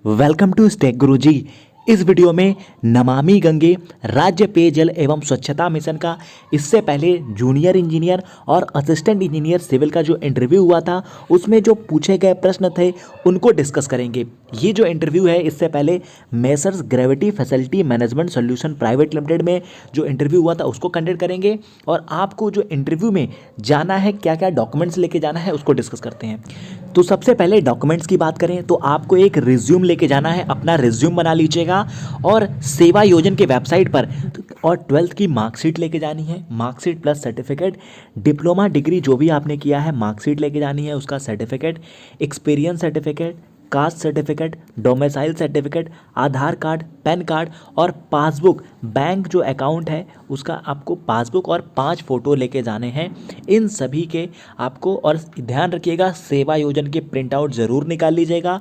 Welcome to stake गुरुजी। इस video में नमामि गंगे राज्य पेयजल एवं स्वच्छता मिशन का इससे पहले जूनियर इंजीनियर और असिस्टेंट इंजीनियर सिविल का जो इंटरव्यू हुआ था उसमें जो पूछे गए प्रश्न थे उनको डिस्कस करेंगे। ये जो इंटरव्यू है इससे पहले messrs gravity facility management solution private limited में जो इंटरव्यू हुआ था उसको कंडक्ट करेंगे और आपको जो इंटरव्यू में जाना है क्या क्या डॉक्यूमेंट्स लेके जाना है उसको डिस्कस करते हैं। तो सबसे पहले डॉक्यूमेंट्स की बात करें तो आपको एक रिज्यूम लेके जाना है, अपना रिज्यूम बना लीजिएगा और सेवा योजन के वेबसाइट पर और 12th की मार्कशीट लेके जानी है, marksheet plus certificate, diploma degree जो भी आपने किया है मार्कशीट लेके जानी है, उसका certificate, experience certificate, caste certificate, domicile certificate, Aadhaar card, PAN card और पासबुक, बैंक जो अकाउंट है उसका आपको पासबुक और 5 फोटो लेके जाने हैं। इन सभी के आपको और ध्यान रखिएगा सेवा योजन के प्रिंट आउट ज़रूर निकाल लीजिएगा,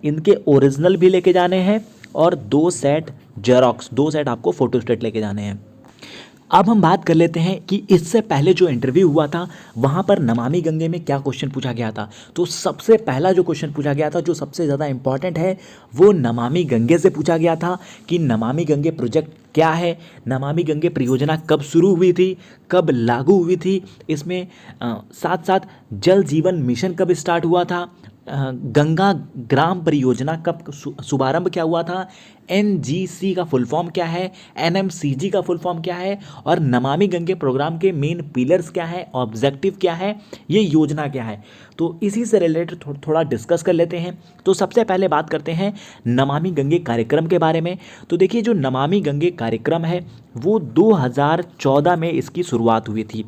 इनके ओरिजिनल भी लेके जाने हैं और 2 सेट जेरोक्स, 2 सेट आपको फोटोस्टेट लेके जाने हैं। अब हम बात कर लेते हैं कि इससे पहले जो इंटरव्यू हुआ था वहाँ पर नमामि गंगे में क्या क्वेश्चन पूछा गया था। तो सबसे पहला जो क्वेश्चन पूछा गया था जो सबसे ज़्यादा इंपॉर्टेंट है वो नमामि गंगे से पूछा गया था कि नमामि गंगे प्रोजेक्ट क्या है, नमामि गंगे परियोजना कब शुरू हुई थी, कब लागू हुई थी, इसमें साथ साथ जल जीवन मिशन कब स्टार्ट हुआ था, गंगा ग्राम परियोजना कब शुभारंभ क्या हुआ था, एनजीसी का फुल फॉर्म क्या है, एनएमसीजी का फुल फॉर्म क्या है और नमामि गंगे प्रोग्राम के मेन पिलर्स क्या है, ऑब्जेक्टिव क्या है, ये योजना क्या है। तो इसी से रिलेटेड थोड़ा डिस्कस कर लेते हैं। तो सबसे पहले बात करते हैं नमामि गंगे कार्यक्रम के बारे में। तो देखिए जो नमामि गंगे कार्यक्रम है वो 2014 में इसकी शुरुआत हुई थी।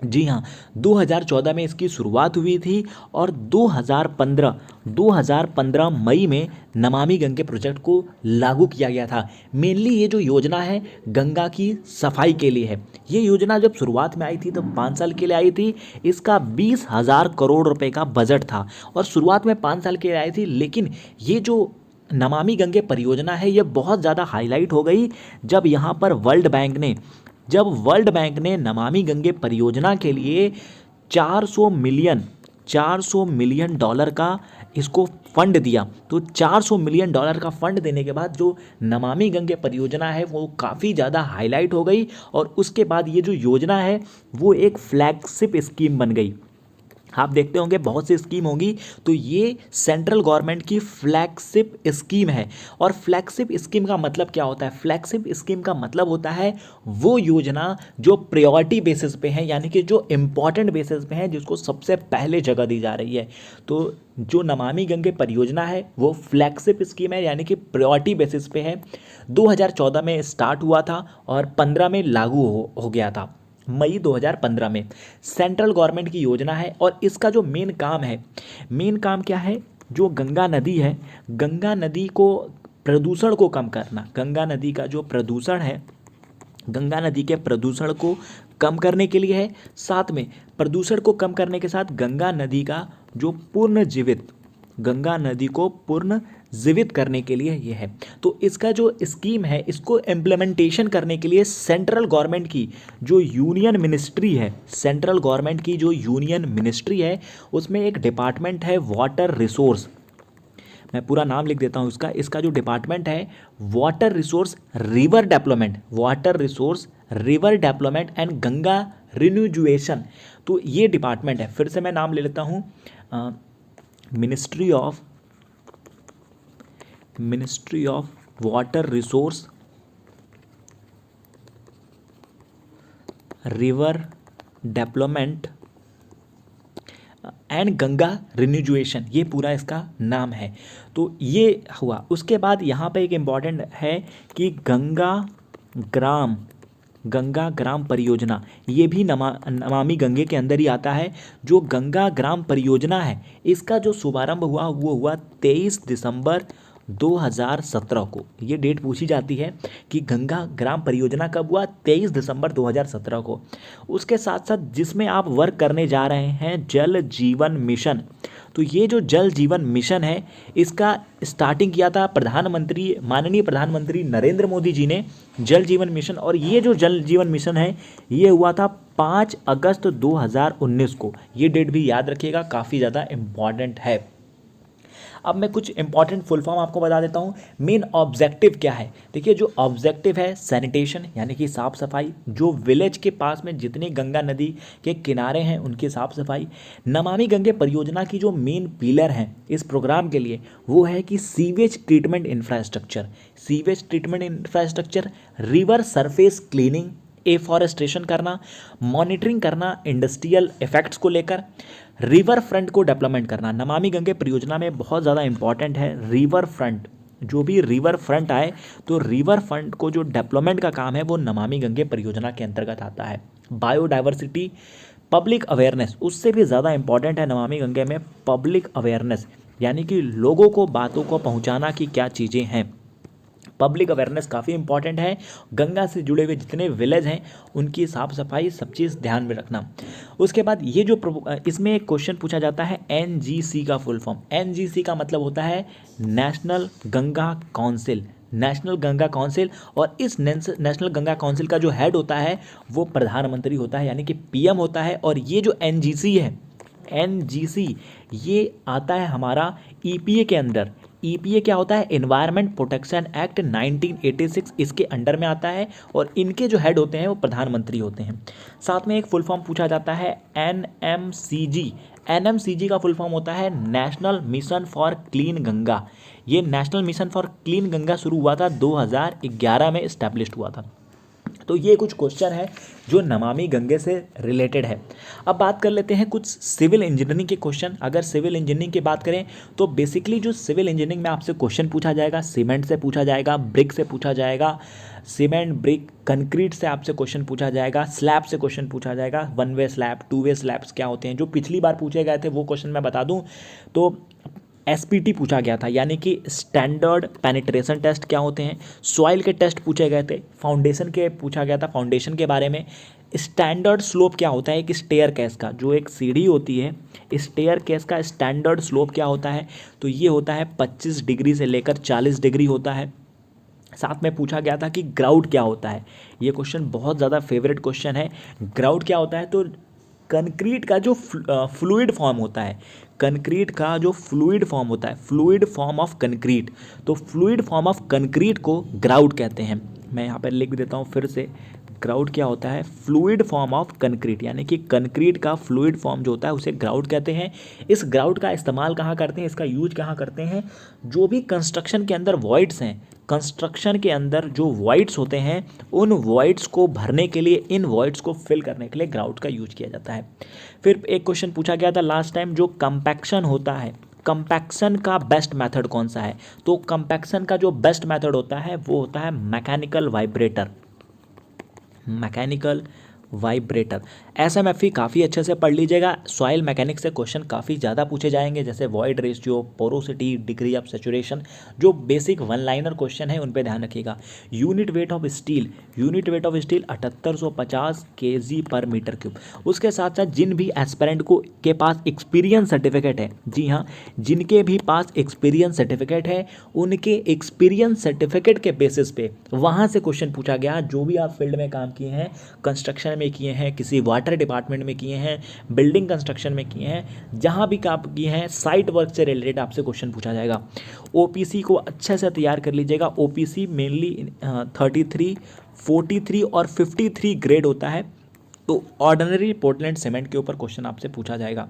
जी हाँ, 2014 में इसकी शुरुआत हुई थी और 2015 मई में नमामि गंगे प्रोजेक्ट को लागू किया गया था। मेनली ये जो योजना है गंगा की सफाई के लिए है। ये योजना जब शुरुआत में आई थी तो 5 साल के लिए आई थी। इसका 20,000 करोड़ रुपए का बजट था और शुरुआत में 5 साल के लिए आई थी, लेकिन ये जो नमामि गंगे परियोजना है ये बहुत ज़्यादा हाईलाइट हो गई जब यहाँ पर वर्ल्ड बैंक ने नमामि गंगे परियोजना के लिए 400 मिलियन डॉलर का इसको फंड दिया। तो 400 मिलियन डॉलर का फंड देने के बाद जो नमामि गंगे परियोजना है वो काफ़ी ज़्यादा हाईलाइट हो गई और उसके बाद ये जो योजना है वो एक फ्लैगशिप स्कीम बन गई। आप देखते होंगे बहुत सी स्कीम होगी, तो ये सेंट्रल गवर्नमेंट की फ्लैगशिप स्कीम है। और फ्लैगशिप स्कीम का मतलब क्या होता है? फ्लैगशिप स्कीम का मतलब होता है वो योजना जो प्रायोरिटी बेसिस पे है, यानी कि जो इम्पॉर्टेंट बेसिस पे है, जिसको सबसे पहले जगह दी जा रही है। तो जो नमामि गंगे परियोजना है वो फ्लैगशिप स्कीम है, यानी कि प्रायोरिटी बेसिस पे है। 2014 में स्टार्ट हुआ था और 15 में लागू हो गया था, मई 2015 में। सेंट्रल गवर्नमेंट की योजना है और इसका जो मेन काम क्या है? जो गंगा नदी है, गंगा नदी को प्रदूषण को कम करना, गंगा नदी का जो प्रदूषण है, गंगा नदी के प्रदूषण को कम करने के लिए है। साथ में प्रदूषण को कम करने के साथ गंगा नदी का जो गंगा नदी को पूर्ण जीवित करने के लिए ये है। तो इसका जो स्कीम है इसको इम्प्लीमेंटेशन करने के लिए सेंट्रल गवर्नमेंट की जो यूनियन मिनिस्ट्री है उसमें एक डिपार्टमेंट है वाटर रिसोर्स। मैं पूरा नाम लिख देता हूँ इसका जो डिपार्टमेंट है water resource river development and Ganga rejuvenation. तो ये डिपार्टमेंट है, फिर से मैं नाम ले लेता हूँ, ministry of water resource, river development and Ganga rejuvenation, ये पूरा इसका नाम है। तो ये हुआ। उसके बाद यहाँ पे एक इम्पॉर्टेंट है कि गंगा ग्राम परियोजना, ये भी नमामि गंगे के अंदर ही आता है। जो गंगा ग्राम परियोजना है इसका जो शुभारंभ हुआ वो हुआ 23 दिसंबर 2017 को। ये डेट पूछी जाती है कि गंगा ग्राम परियोजना कब हुआ? 23 दिसंबर 2017 को। उसके साथ साथ जिसमें आप वर्क करने जा रहे हैं जल जीवन मिशन। तो ये जो जल जीवन मिशन है इसका स्टार्टिंग किया था माननीय प्रधानमंत्री नरेंद्र मोदी जी ने, जल जीवन मिशन। और ये जो जल जीवन मिशन है ये हुआ था 5 अगस्त 2019 को। ये डेट भी याद रखिएगा, काफ़ी ज़्यादा इम्पॉर्टेंट है। अब मैं कुछ इंपॉर्टेंट फुल फॉर्म आपको बता देता हूँ। मेन ऑब्जेक्टिव क्या है, देखिए जो ऑब्जेक्टिव है सैनिटेशन यानी कि साफ सफाई, जो विलेज के पास में जितनी गंगा नदी के किनारे हैं उनकी साफ सफाई। नमामि गंगे परियोजना की जो मेन पिलर हैं इस प्रोग्राम के लिए वो है कि sewage treatment infrastructure, sewage treatment infrastructure, river surface cleaning, afforestation करना, मॉनिटरिंग करना इंडस्ट्रियल इफेक्ट्स को लेकर, रिवर फ्रंट को डेवलपमेंट करना। नमामि गंगे परियोजना में बहुत ज़्यादा इंपॉर्टेंट है रिवर फ्रंट, जो भी रिवर फ्रंट आए तो रिवर फ्रंट को जो डेवलपमेंट का काम है वो नमामि गंगे परियोजना के अंतर्गत आता है। बायोडाइवर्सिटी, पब्लिक अवेयरनेस, उससे भी ज़्यादा इंपॉर्टेंट है नमामि गंगे में पब्लिक अवेयरनेस, यानी कि लोगों को बातों को पहुंचाना कि क्या चीज़ें हैं। पब्लिक अवेयरनेस काफ़ी इंपॉर्टेंट है। गंगा से जुड़े हुए जितने विलेज हैं उनकी साफ़ सफाई सब चीज़ ध्यान में रखना। उसके बाद ये जो इसमें एक क्वेश्चन पूछा जाता है एनजीसी का फुल फॉर्म। एनजीसी का मतलब होता है national Ganga council, national Ganga council. और इस नेशनल गंगा काउंसिल का जो हेड होता है वो प्रधानमंत्री होता है, यानी कि पीएम होता है। और ये जो एनजीसी है, एनजीसी ये आता है हमारा ईपीए के अंदर। ईपीए क्या होता है, एनवायरनमेंट प्रोटेक्शन एक्ट 1986, इसके अंडर में आता है। और इनके जो हेड होते हैं वो प्रधानमंत्री होते हैं। साथ में एक फुल फॉर्म पूछा जाता है एनएमसीजी। एनएमसीजी का फुल फॉर्म होता है national mission for clean Ganga. ये national mission for clean Ganga शुरू हुआ था 2011 में इस्टेब्लिश्ड हुआ था। तो ये कुछ क्वेश्चन है जो नमामि गंगे से रिलेटेड है। अब बात कर लेते हैं कुछ सिविल इंजीनियरिंग के क्वेश्चन। अगर सिविल इंजीनियरिंग की बात करें तो बेसिकली जो सिविल इंजीनियरिंग में आपसे क्वेश्चन पूछा जाएगा, सीमेंट से पूछा जाएगा, ब्रिक से पूछा जाएगा, सीमेंट ब्रिक कंक्रीट से आपसे क्वेश्चन पूछा जाएगा, स्लैब से क्वेश्चन पूछा जाएगा। 1 वे स्लैब, 2 वे स्लैब्स क्या होते हैं, जो पिछली बार पूछे गए थे वो क्वेश्चन मैं बता दूं तो एसपीटी पूछा गया था, यानी कि स्टैंडर्ड पेनिट्रेशन टेस्ट क्या होते हैं। सॉइल के टेस्ट पूछे गए थे। फाउंडेशन के पूछा गया था, फाउंडेशन के बारे में। स्टैंडर्ड स्लोप क्या होता है, कि स्टेयर केस का जो एक सीढ़ी होती है, स्टेयर केस का स्टैंडर्ड स्लोप क्या होता है, तो ये होता है 25 डिग्री से लेकर 40 डिग्री होता है। साथ में पूछा गया था कि ग्राउट क्या होता है। ये क्वेश्चन बहुत ज़्यादा फेवरेट क्वेश्चन है। ग्राउट क्या होता है, तो कंक्रीट का जो फ्लूइड फॉर्म होता है, कंक्रीट का जो फ्लूइड फॉर्म होता है, फ्लूइड फॉर्म ऑफ कंक्रीट, तो फ्लूइड फॉर्म ऑफ कंक्रीट को ग्राउट कहते हैं। मैं यहाँ पर लिख देता हूँ फिर से, ग्राउट क्या होता है, फ्लूइड फॉर्म ऑफ कंक्रीट, यानी कि कंक्रीट का फ्लूइड फॉर्म जो होता है उसे ग्राउट कहते हैं। इस ग्राउट का इस्तेमाल कहाँ करते हैं, इसका यूज कहाँ करते हैं, जो भी कंस्ट्रक्शन के अंदर वॉइड्स हैं, कंस्ट्रक्शन के अंदर जो वॉइड्स होते हैं उन वॉइड्स को भरने के लिए, इन वॉइड्स को फिल करने के लिए ग्राउट का यूज किया जाता है। फिर एक क्वेश्चन पूछा गया था लास्ट टाइम, जो कंपैक्शन होता है, कंपैक्शन का बेस्ट मेथड कौन सा है, तो कंपैक्शन का जो बेस्ट मेथड होता है वो होता है मैकेनिकल वाइब्रेटर, मैकेनिकल वाइब्रेटर। एसएमएफई काफ़ी अच्छे से पढ़ लीजिएगा। सॉइल मैकेनिक्स से क्वेश्चन काफ़ी ज़्यादा पूछे जाएंगे, जैसे void ratio, porosity, degree of saturation, जो बेसिक वन लाइनर क्वेश्चन है उन पे ध्यान रखिएगा। Unit weight of steel, unit weight of steel 7850 kg पर मीटर क्यूब। उसके साथ साथ जिन भी एस्पिरेंट को के पास एक्सपीरियंस सर्टिफिकेट है, जी हाँ, जिनके भी पास एक्सपीरियंस सर्टिफिकेट है, उनके एक्सपीरियंस सर्टिफिकेट के बेसिस पे वहाँ से क्वेश्चन पूछा गया। जो भी आप फील्ड में काम किए हैं, कंस्ट्रक्शन में किए हैं, किसी वाटर डिपार्टमेंट में किए हैं, बिल्डिंग कंस्ट्रक्शन में किए हैं, जहां भी काम किए हैं, साइट वर्क से रिलेटेड आपसे क्वेश्चन पूछा जाएगा। ओपीसी को अच्छे से तैयार कर लीजिएगा। ओपीसी मेनली 33, 43 और 53 ग्रेड होता है। तो ऑर्डिनरी पोर्टलैंड सीमेंट के ऊपर क्वेश्चन आपसे पूछा जाएगा।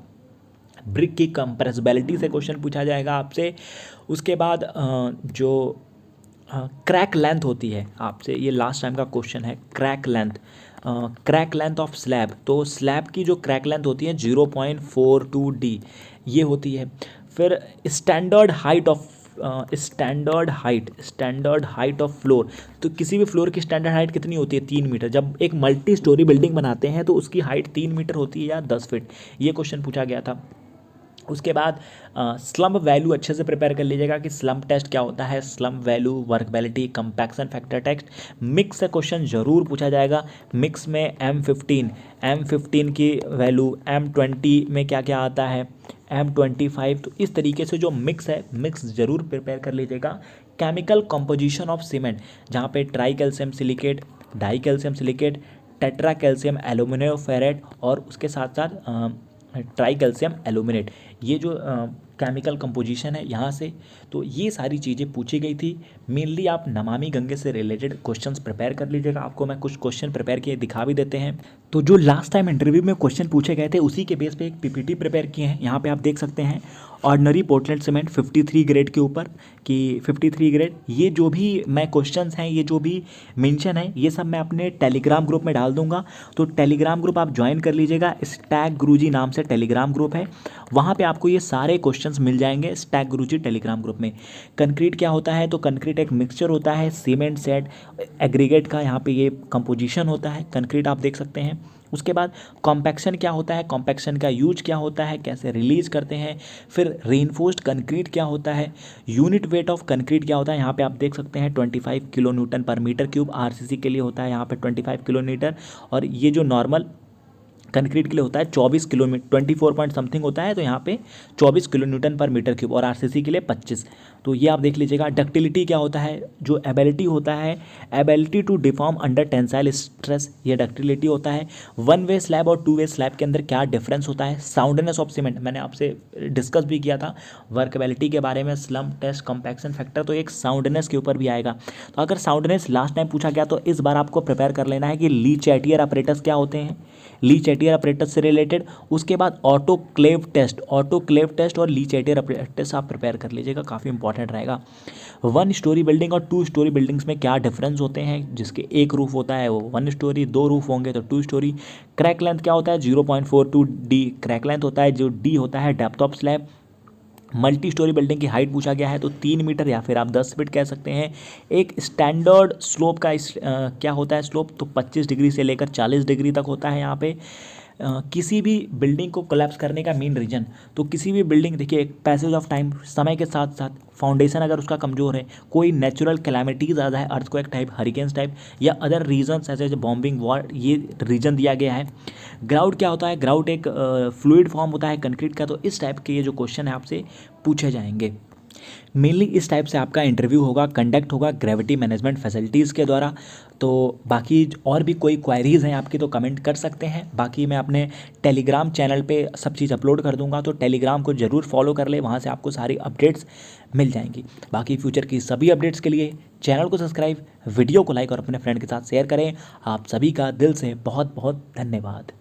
ब्रिक की कंप्रेसिबिलिटी से क्वेश्चन पूछा जाएगा आपसे। उसके बाद जो क्रैक लेंथ होती है आपसे, ये लास्ट टाइम का क्वेश्चन है, crack length, crack length of slab, तो स्लैब की जो क्रैक लेंथ होती है 0.42 डी ये होती है। फिर standard height of standard height of floor, तो किसी भी फ्लोर की स्टैंडर्ड हाइट कितनी होती है, 3 मीटर। जब एक मल्टी स्टोरी बिल्डिंग बनाते हैं तो उसकी हाइट 3 मीटर होती है या 10 फीट, ये क्वेश्चन पूछा गया था। उसके बाद स्लम्प वैल्यू अच्छे से प्रिपेयर कर लीजिएगा कि स्लम्प टेस्ट क्या होता है, slump value, workability, compaction factor test. Mix से क्वेश्चन जरूर पूछा जाएगा। मिक्स में M15 की वैल्यू, M20 में क्या क्या आता है, M25, तो इस तरीके से जो मिक्स है, मिक्स जरूर प्रिपेयर कर लीजिएगा। केमिकल कंपोजिशन ऑफ सीमेंट, जहाँ पे tri calcium silicate, di calcium silicate, tetra calcium aluminium ferrite और उसके साथ साथ ट्राई कैल्शियम एल्यूमिनेट, ये जो केमिकल कंपोजिशन है यहाँ से। तो ये सारी चीज़ें पूछी गई थी। मेनली आप नमामि गंगे से रिलेटेड क्वेश्चंस प्रिपेयर कर लीजिएगा। आपको मैं कुछ क्वेश्चन प्रिपेयर किए दिखा भी देते हैं। तो जो लास्ट टाइम इंटरव्यू में क्वेश्चन पूछे गए थे उसी के बेस पे एक पीपीटी प्रिपेयर किए हैं। यहाँ पे आप देख सकते हैं ऑर्डिनरी पोर्टलैंड सीमेंट 53 ग्रेड के ऊपर कि 53 ग्रेड, ये जो भी मैं क्वेश्चंस हैं, ये जो भी मेंशन है, ये सब मैं अपने टेलीग्राम ग्रुप में डाल दूंगा। तो टेलीग्राम ग्रुप आप ज्वाइन कर लीजिएगा। स्टैक गुरुजी नाम से टेलीग्राम ग्रुप है, वहाँ पे आपको ये सारे क्वेश्चंस मिल जाएंगे स्टैक गुरुजी टेलीग्राम ग्रुप में। कंक्रीट क्या होता है? तो कंक्रीट एक मिक्सचर होता है सीमेंट सेट एग्रीगेट का, यहाँ पे ये कंपोजिशन होता है कंक्रीट, आप देख सकते हैं। उसके बाद कॉम्पैक्शन क्या होता है, कॉम्पैक्शन का यूज क्या होता है, कैसे रिलीज करते हैं। फिर रेनफोर्स्ड कंक्रीट क्या होता है, यूनिट वेट ऑफ कंक्रीट क्या होता है, यहाँ पे आप देख सकते हैं 25 किलो न्यूटन पर मीटर क्यूब आरसीसी के लिए होता है, यहाँ पे 25 किलो मीटर। और ये जो नॉर्मल कंक्रीट के लिए होता है 24 किलोमीटर 24 पॉइंट समथिंग होता है, तो यहाँ पे 24 किलो न्यूटन पर मीटर क्यूब, और आरसीसी के लिए 25। तो ये आप देख लीजिएगा। डक्टिलिटी क्या होता है, जो एबिलिटी होता है, ability to deform under tensile stress, ये डक्टिलिटी होता है। वन वे स्लैब और टू वे स्लैब के अंदर क्या डिफरेंस होता है। साउंडनेस ऑफ सीमेंट मैंने आपसे डिस्कस भी किया था वर्कबिलिटी के बारे में, स्लम टेस्ट कंपैक्शन फैक्टर, तो एक साउंडनेस के ऊपर भी आएगा। तो अगर साउंडनेस लास्ट टाइम पूछा गया तो इस बार आपको प्रिपेयर कर लेना है कि ली चैटियर अपरेटस क्या होते हैं, ली चैटियर अपरेटस से रिलेटेड। उसके बाद ऑटोक्लेव टेस्ट और ली चैटियर अपरेटस आप प्रिपेयर कर लीजिएगा, काफ़ी इंपॉर्टेंट रहेगा। वन स्टोरी बिल्डिंग और टू स्टोरी बिल्डिंग्स में क्या डिफरेंस होते हैं, जिसके एक रूफ होता है वो वन स्टोरी, दो रूफ होंगे तो टू स्टोरी। क्रैक लेंथ क्या होता है, 0.42 डी क्रैक लेंथ होता है, जो डी होता है depth of slab. Multi storey building की हाइट पूछा गया है तो 3 मीटर या फिर आप 10 फीट कह सकते हैं। एक स्टैंडर्ड स्लोप का क्या होता है स्लोप, तो 25 डिग्री से लेकर 40 डिग्री तक होता है यहाँ पे। किसी भी बिल्डिंग को कोलैप्स करने का मेन रीजन, तो किसी भी बिल्डिंग, देखिए एक पैसेज ऑफ टाइम, समय के साथ साथ फाउंडेशन अगर उसका कमज़ोर है, कोई नेचुरल कैलामिटीज ज़्यादा है, अर्थक्वेक टाइप, हरिकेन्स टाइप, या अदर रीजन्स ऐसे बॉम्बिंग वॉर, ये रीजन दिया गया है। ग्राउट क्या होता है, ग्राउट एक फ्लूइड फॉर्म होता है कंक्रीट का। तो इस टाइप के ये जो क्वेश्चन है आपसे पूछे जाएंगे। मेनली इस टाइप से आपका इंटरव्यू होगा, कंडक्ट होगा ग्रेविटी मैनेजमेंट फैसिलिटीज़ के द्वारा। तो बाकी और भी कोई क्वायरीज़ हैं आपकी तो कमेंट कर सकते हैं। बाकी मैं अपने टेलीग्राम चैनल पे सब चीज़ अपलोड कर दूंगा, तो टेलीग्राम को ज़रूर फॉलो कर ले, वहाँ से आपको सारी अपडेट्स मिल जाएंगी। बाकी फ्यूचर की सभी अपडेट्स के लिए चैनल को सब्सक्राइब, वीडियो को लाइक और अपने फ्रेंड के साथ शेयर करें। आप सभी का दिल से बहुत बहुत धन्यवाद।